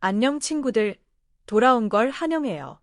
안녕 친구들, 돌아온 걸 환영해요.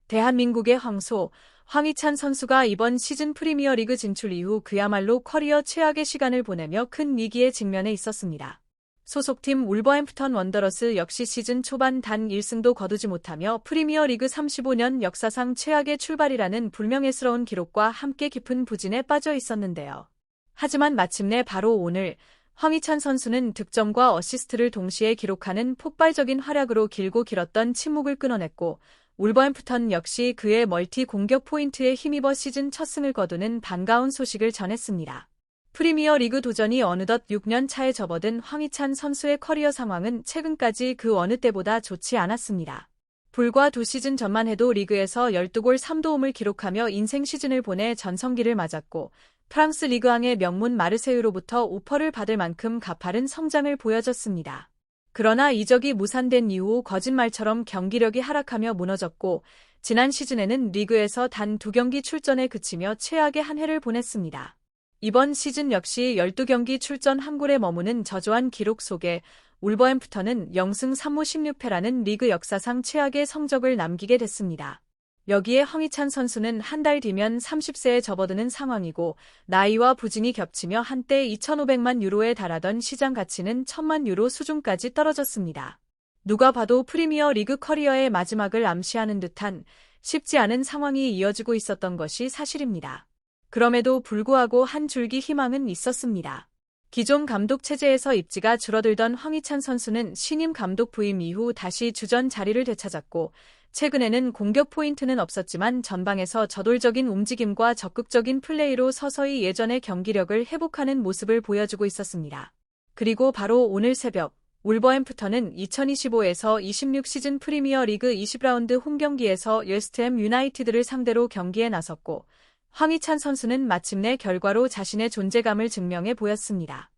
대한민국의 황소, 황희찬 선수가 이번 시즌 프리미어리그 진출 이후 그야말로 커리어 최악의 시간을 보내며 큰 위기에 직면해 있었습니다. 소속팀 울버햄프턴 원더러스 역시 시즌 초반 단 1승도 거두지 못하며 프리미어리그 35년 역사상 최악의 출발이라는 불명예스러운 기록과 함께 깊은 부진에 빠져 있었는데요. 하지만 마침내 바로 오늘 황희찬 선수는 득점과 어시스트를 동시에 기록하는 폭발적인 활약으로 길고 길었던 침묵을 끊어냈고 울버햄프턴 역시 그의 멀티 공격 포인트에 힘입어 시즌 첫 승을 거두는 반가운 소식을 전했습니다. 프리미어 리그 도전이 어느덧 6년 차에 접어든 황희찬 선수의 커리어 상황은 최근까지 그 어느 때보다 좋지 않았습니다. 불과 2시즌 전만 해도 리그에서 12골 3도움을 기록하며 인생 시즌을 보내 전성기를 맞았고 프랑스 리그왕의 명문 마르세유로부터 오퍼를 받을 만큼 가파른 성장을 보여줬습니다. 그러나 이적이 무산된 이후 거짓말처럼 경기력이 하락하며 무너졌고 지난 시즌에는 리그에서 단 2경기 출전에 그치며 최악의 한 해를 보냈습니다. 이번 시즌 역시 12경기 출전 1골에 머무는 저조한 기록 속에 울버햄프턴은 0승 3무 16패라는 리그 역사상 최악의 성적을 남기게 됐습니다. 여기에 황희찬 선수는 한 달 뒤면 30세에 접어드는 상황이고 나이와 부진이 겹치며 한때 2,500만 유로에 달하던 시장 가치는 1,000만 유로 수준까지 떨어졌습니다. 누가 봐도 프리미어 리그 커리어의 마지막을 암시하는 듯한 쉽지 않은 상황이 이어지고 있었던 것이 사실입니다. 그럼에도 불구하고 한 줄기 희망은 있었습니다. 기존 감독 체제에서 입지가 줄어들던 황희찬 선수는 신임 감독 부임 이후 다시 주전 자리를 되찾았고 최근에는 공격 포인트는 없었지만 전방에서 저돌적인 움직임과 적극적인 플레이로 서서히 예전의 경기력을 회복하는 모습을 보여주고 있었습니다. 그리고 바로 오늘 새벽 울버햄프턴은 2025에서 26 시즌 프리미어 리그 20라운드 홈경기에서 웨스트햄 유나이티드를 상대로 경기에 나섰고 황희찬 선수는 마침내 결과로 자신의 존재감을 증명해 보였습니다.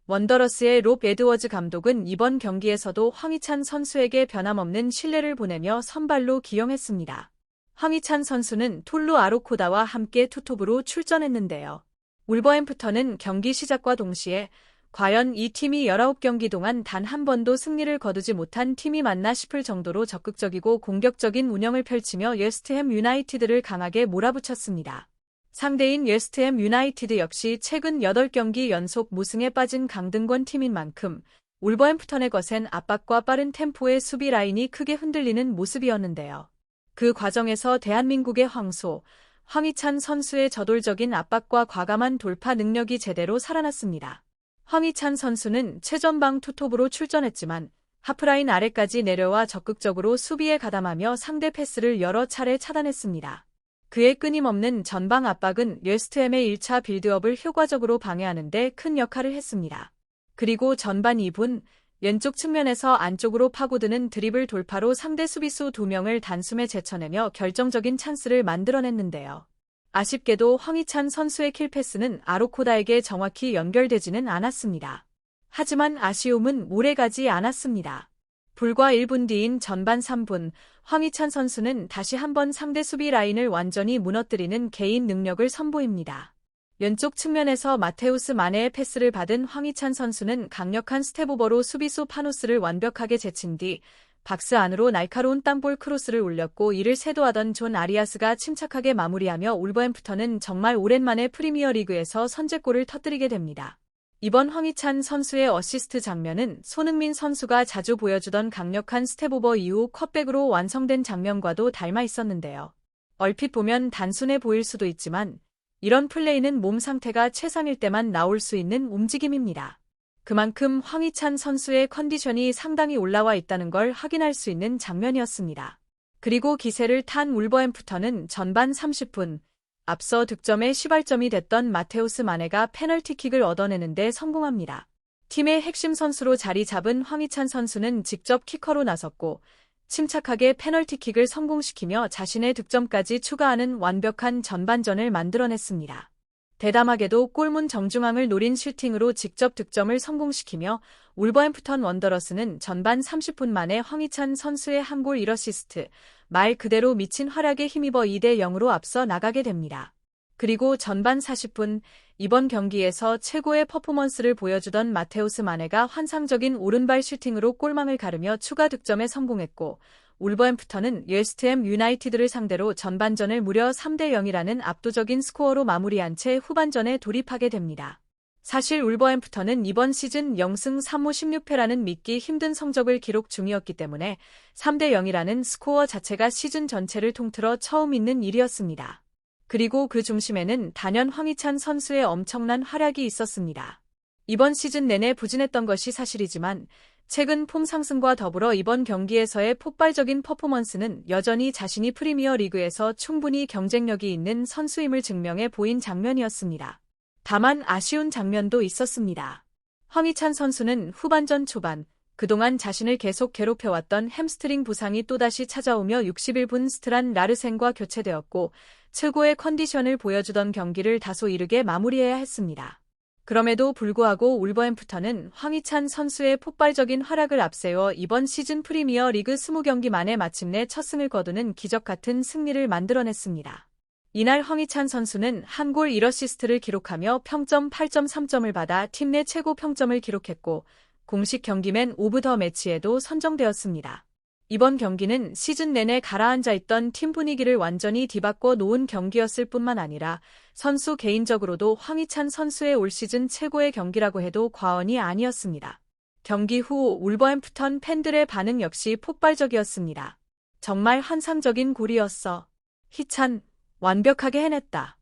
원더러스의 롭 에드워즈 감독은 이번 경기에서도 황희찬 선수에게 변함없는 신뢰를 보내며 선발로 기용했습니다. 황희찬 선수는 톨루 아로코다와 함께 투톱으로 출전했는데요. 울버햄프턴은 경기 시작과 동시에 과연 이 팀이 19경기 동안 단 한 번도 승리를 거두지 못한 팀이 맞나 싶을 정도로 적극적이고 공격적인 운영을 펼치며 웨스트햄 유나이티드를 강하게 몰아붙였습니다. 상대인 웨스트햄 유나이티드 역시 최근 8경기 연속 무승에 빠진 강등권 팀인 만큼 울버햄프턴의 거센 압박과 빠른 템포의 수비 라인이 크게 흔들리는 모습이었는데요. 그 과정에서 대한민국의 황소, 황희찬 선수의 저돌적인 압박과 과감한 돌파 능력이 제대로 살아났습니다. 황희찬 선수는 최전방 투톱으로 출전했지만 하프라인 아래까지 내려와 적극적으로 수비에 가담하며 상대 패스를 여러 차례 차단했습니다. 그의 끊임없는 전방 압박은 웨스트햄의 1차 빌드업을 효과적으로 방해하는 데 큰 역할을 했습니다. 그리고 전반 2분 왼쪽 측면에서 안쪽으로 파고드는 드리블 돌파로 상대 수비수 2명을 단숨에 제쳐내며 결정적인 찬스를 만들어냈는데요. 아쉽게도 황희찬 선수의 킬패스는 아로코다에게 정확히 연결되지는 않았습니다. 하지만 아쉬움은 오래가지 않았습니다. 불과 1분 뒤인 전반 3분, 황희찬 선수는 다시 한번 상대 수비 라인을 완전히 무너뜨리는 개인 능력을 선보입니다. 왼쪽 측면에서 마테우스 마네의 패스를 받은 황희찬 선수는 강력한 스텝오버로 수비수 파누스를 완벽하게 제친 뒤 박스 안으로 날카로운 땅볼 크로스를 올렸고 이를 세도하던 존 아리아스가 침착하게 마무리하며 울버햄프턴은 정말 오랜만에 프리미어리그에서 선제골을 터뜨리게 됩니다. 이번 황희찬 선수의 어시스트 장면은 손흥민 선수가 자주 보여주던 강력한 스텝오버 이후 컷백으로 완성된 장면과도 닮아 있었는데요. 얼핏 보면 단순해 보일 수도 있지만 이런 플레이는 몸 상태가 최상일 때만 나올 수 있는 움직임입니다. 그만큼 황희찬 선수의 컨디션이 상당히 올라와 있다는 걸 확인할 수 있는 장면이었습니다. 그리고 기세를 탄 울버햄프턴은 전반 30분 앞서 득점의 시발점이 됐던 마테우스 마네가 페널티킥을 얻어내는데 성공합니다. 팀의 핵심 선수로 자리 잡은 황희찬 선수는 직접 키커로 나섰고 침착하게 페널티킥을 성공시키며 자신의 득점까지 추가하는 완벽한 전반전을 만들어냈습니다. 대담하게도 골문 정중앙을 노린 슈팅으로 직접 득점을 성공시키며 울버햄프턴 원더러스는 전반 30분 만에 황희찬 선수의 한 골 1어시스트, 말 그대로 미친 활약에 힘입어 2대 0으로 앞서 나가게 됩니다. 그리고 전반 40분, 이번 경기에서 최고의 퍼포먼스를 보여주던 마테우스 마네가 환상적인 오른발 슈팅으로 골망을 가르며 추가 득점에 성공했고, 울버햄프턴은 웨스트햄 유나이티드를 상대로 전반전을 무려 3대 0이라는 압도적인 스코어로 마무리한 채 후반전에 돌입하게 됩니다. 사실 울버햄프턴은 이번 시즌 0승 3무 16패라는 믿기 힘든 성적을 기록 중이었기 때문에 3대 0이라는 스코어 자체가 시즌 전체를 통틀어 처음 있는 일이었습니다. 그리고 그 중심에는 단연 황희찬 선수의 엄청난 활약이 있었습니다. 이번 시즌 내내 부진했던 것이 사실이지만 최근 폼 상승과 더불어 이번 경기에서의 폭발적인 퍼포먼스는 여전히 자신이 프리미어 리그에서 충분히 경쟁력이 있는 선수임을 증명해 보인 장면이었습니다. 다만 아쉬운 장면도 있었습니다. 황희찬 선수는 후반전 초반, 그동안 자신을 계속 괴롭혀왔던 햄스트링 부상이 또다시 찾아오며 61분 스트란 라르센과 교체되었고 최고의 컨디션을 보여주던 경기를 다소 이르게 마무리해야 했습니다. 그럼에도 불구하고 울버햄프턴은 황희찬 선수의 폭발적인 활약을 앞세워 이번 시즌 프리미어 리그 20경기 만에 마침내 첫 승을 거두는 기적 같은 승리를 만들어냈습니다. 이날 황희찬 선수는 한 골 1어시스트를 기록하며 평점 8.3점을 받아 팀 내 최고 평점을 기록했고 공식 경기맨 오브 더 매치에도 선정되었습니다. 이번 경기는 시즌 내내 가라앉아 있던 팀 분위기를 완전히 뒤바꿔 놓은 경기였을 뿐만 아니라 선수 개인적으로도 황희찬 선수의 올 시즌 최고의 경기라고 해도 과언이 아니었습니다. 경기 후 울버햄프턴 팬들의 반응 역시 폭발적이었습니다. 정말 환상적인 골이었어. 희찬, 완벽하게 해냈다.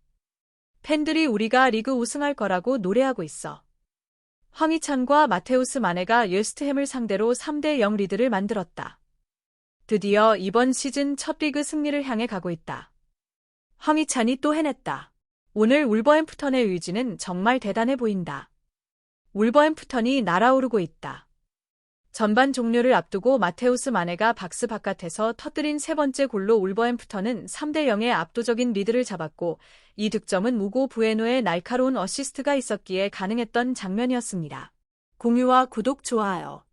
팬들이 우리가 리그 우승할 거라고 노래하고 있어. 황희찬과 마테우스 마네가 웨스트햄을 상대로 3대 0 리드를 만들었다. 드디어 이번 시즌 첫 리그 승리를 향해 가고 있다. 황희찬이 또 해냈다. 오늘 울버햄프턴의 의지는 정말 대단해 보인다. 울버햄프턴이 날아오르고 있다. 전반 종료를 앞두고 마테우스 마네가 박스 바깥에서 터뜨린 세 번째 골로 울버햄프턴은 3대 0의 압도적인 리드를 잡았고 이 득점은 우고 부에노의 날카로운 어시스트가 있었기에 가능했던 장면이었습니다. 공유와 구독, 좋아요.